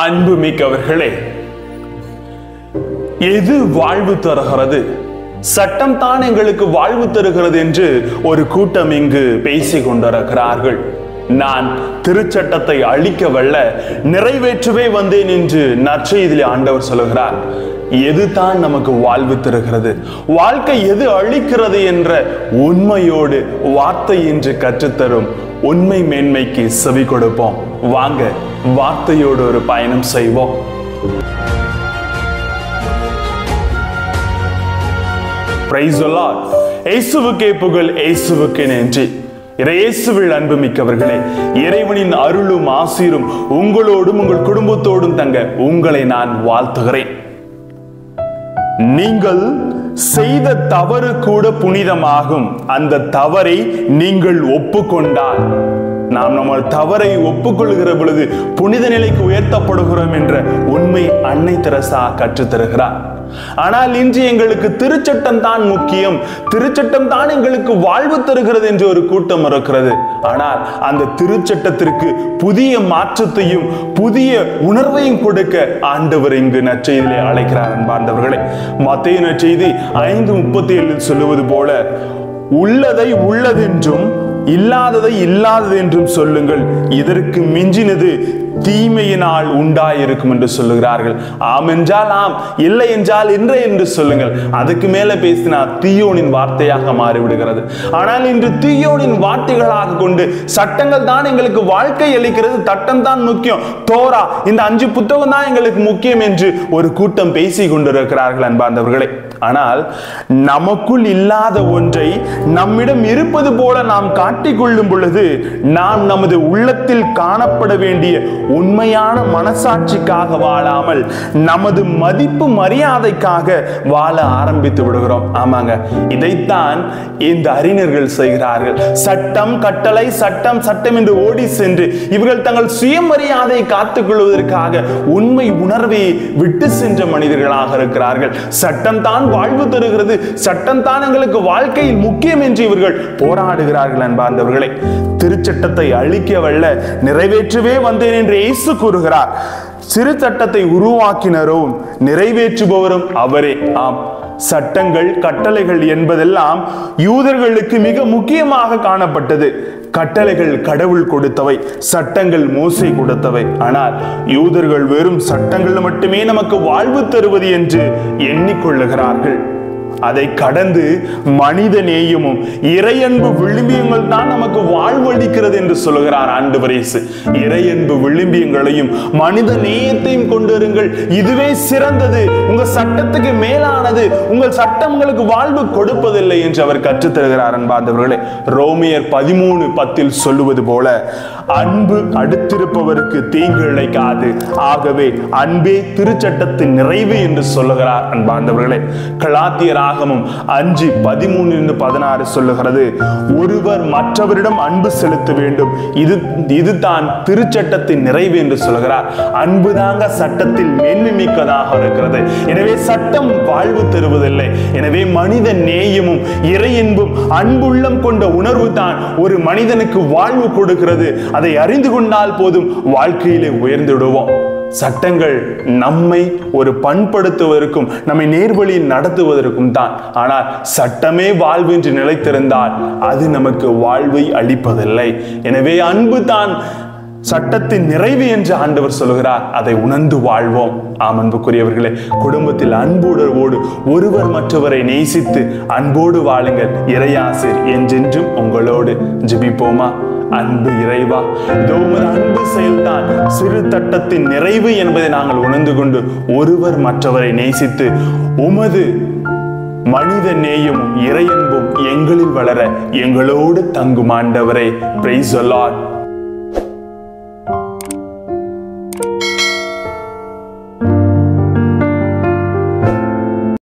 அன்புமிக்கவர்களே, எது வாழ்வு தருகிறது? சட்டம் தான் எங்களுக்கு வாழ்வு தருகிறது என்று ஒரு கூட்டம் இங்கு பேசிக் கொண்டிருக்கிறார்கள். நான் திருச்சட்டத்தை அழிக்கவல்ல, நிறைவேற்றவே வந்தேன் என்று நற்செய்தியிலே ஆண்டவர் சொல்லுகிறார். எதுதான் நமக்கு வாழ்வு தருகிறது, வாழ்க்கை எது அழிக்கிறது என்ற உண்மையோடு வார்த்தை என்று கற்றுத்தரும் உண்மை மேன்மைக்கு செவி கொடுப்போம். வாங்க, வார்த்தையோடு ஒரு பயணம் செய்வோம். Praise the Lord. இயேசுவுக்கே புகழ், இயேசுவுக்கே நன்றி. இயேசுவில் அன்புமிக்கவர்களே, இறைவனின் அருளும் ஆசீரும் உங்களோடும் உங்கள் குடும்பத்தோடும் தங்க உங்களை நான் வாழ்த்துகிறேன். நீங்கள் செய்த தவறு கூட புனிதமாகும். அந்த தவறை நீங்கள் ஒப்புக்கொண்டால், நாம் நம்ம தவறை ஒப்புக்கொள்கிற பொழுது புனித நிலைக்கு உயர்த்தப்படுகிறோம் என்ற உண்மை அன்னை தெரசா கற்றுத்தருகிறார். ஆனால் இன்று எங்களுக்கு திருச்சட்டம் தான் முக்கியம், திருச்சட்டம் தான் எங்களுக்கு வாழ்வு தருகிறது என்று ஒரு கூட்டம் இருக்கிறது. ஆனால் அந்த திருச்சட்டத்திற்கு புதிய மாற்றத்தையும் புதிய உணர்வையும் கொடுக்க ஆண்டவர் இங்கு நற்செய்தியிலே அழைக்கிறார். அன்பார்ந்தவர்களே, மத்தேயு நற்செய்தி 5:37 சொல்லுவது போல, உள்ளதை உள்ளதென்றும் இல்லாததை இல்லாதது என்றும் சொல்லுங்கள், இதற்கு மிஞ்சினது தீமையினால் உண்டாயிருக்கும் என்று சொல்லுகிறார்கள். ஆம் என்றால் ஆம், இல்லை என்றால் இல்லை என்று சொல்லுங்கள். அதுக்கு மேல பேசினா தீயோனின் வார்த்தையாக மாறிவிடுகிறது. ஆனால் இன்று தீயோனின் வார்த்தைகளாக கொண்டு சட்டங்கள் தான் எங்களுக்கு வாழ்க்கை அளிக்கிறது, சட்டம் தான் முக்கியம், தோரா இந்த 5 புத்தகம் தான் எங்களுக்கு முக்கியம் என்று ஒரு கூட்டம் பேசிக் கொண்டிருக்கிறார்கள். அன்பார்ந்தவர்களே, ஆனால் நமக்குள் இல்லாத ஒன்றை நம்மிடம் இருப்பது போல நாம் காட்டிக்கொள்ளும் பொழுது, நாம் நமது உள்ளத்தில் காணப்பட வேண்டிய உண்மையான மனசாட்சிக்காக வாழாமல் நமது மதிப்பு மரியாதைக்காக வாழ ஆரம்பித்து விடுகிறோம். ஆமாங்க, இதைத்தான் இந்த அறிஞர்கள் செய்கிறார்கள். சட்டம் கட்டளை, சட்டம் சட்டம் என்று ஓடி சென்று இவர்கள் தங்கள் சுயமரியாதையை காத்துக் கொள்வதற்காக உண்மை உணர்வை விட்டு சென்ற மனிதர்களாக இருக்கிறார்கள். சட்டம் தான் வாழ்வு தருகிறது, சட்டம் தான் எங்களுக்கு வாழ்க்கையில் முக்கியம் என்று இவர்கள் போராடுகிறார்கள். அன்பார்ந்தவர்களே, திருச்சட்டத்தை அழிக்கவல்ல, நிறைவேற்றவே வந்தேன் என்று இயேசு கூறுகிறார். சிறு சட்டத்தை உருவாக்கினரும் நிறைவேற்றுபவரும் அவரே. ஆம், சட்டங்கள் கட்டளைகள் என்பதெல்லாம் யூதர்களுக்கு மிக முக்கியமாக காணப்பட்டது. கட்டளைகள் கடவுள் கொடுத்தவை, சட்டங்கள் மோசே கொடுத்தவை. ஆனால் யூதர்கள் வெறும் சட்டங்கள் மட்டுமே நமக்கு வாழ்வு தருவது என்று எண்ணிக்கொள்ளுகிறார்கள். அதை கடந்து மனித நேயமும் இறையன்பு விளிம்பியங்கள் தான் நமக்கு வாழ்வளிக்கிறது என்று சொல்லுகிறார் ஆண்டவர் இயேசு. இறையன்பு விளிம்பியங்களையும் மனித நேயத்தையும் கொண்டிருங்கள், இதுவே சிறந்தது, உங்க சட்டத்துக்கு மேலானது, உங்கள் சட்டம் உங்களுக்கு வாழ்வு கொடுப்பதில்லை என்று அவர் கற்றுத்தருகிறார். அன்பார்ந்தவர்களே, ரோமியர் 13:10 சொல்லுவது போல, அன்பு அடுத்திருப்பவருக்கு தீங்கு இழைக்காது, ஆகவே அன்பே திருச்சட்டத்தின் நிறைவு என்று சொல்லுகிறார். அன்பார்ந்தவர்களே, கலாத்தியர் 5:13-16 சொல்லுகிறது, ஒருவர் மற்றவரிடம் அன்பு செலுத்த வேண்டும், இதுதான் திருச்சட்டத்தின் நிறைவு என்று சொல்லுகிறார். அன்பு தாங்க சட்டத்தில் மேன்மை மிக்கதாக இருக்கிறது. எனவே சட்டம் வாழ்வு தருவதில்லை. எனவே மனித நேயமும் இறையன்பும் அன்புள்ளம் கொண்ட உணர்வு தான் ஒரு மனிதனுக்கு வாழ்வு கொடுக்கிறது. அதை அறிந்து கொண்டால் போதும், வாழ்க்கையிலே உயர்ந்து விடுவோம். சட்டங்கள் நம்மை ஒரு பண்படுத்துவதற்கும் நம்மை நேர்வழியில் நடத்துவதற்கும் தான். ஆனால் சட்டமே வாழ்வு என்று நிலைத்திருந்தால் அது நமக்கு வாழ்வை அளிப்பதில்லை. எனவே அன்பு தான் சட்டத்தின் நிறைவு என்று ஆண்டவர் சொல்கிறார். அதை உணர்ந்து வாழ்வோம். ஆம் அன்புக்குரியவர்களே, குடும்பத்தில் அன்புணர்வோடு ஒருவர் மற்றவரை நேசித்து அன்போடு வாழுங்கள். இறையாசிர் என்றென்றும் உங்களோடு. ஜெபிப்போமா? அன்பு இறைவா, உமது அன்பு செயல்தான் சிறு சட்டத்தின் நிறைவு என்பதை நாங்கள் உணர்ந்து கொண்டு ஒருவர் மற்றவரை நேசித்து உமது மனித நேயமும் இறையன்பும் எங்களில் வளர எங்களோடு தங்கும் ஆண்டவரே. Praise the Lord.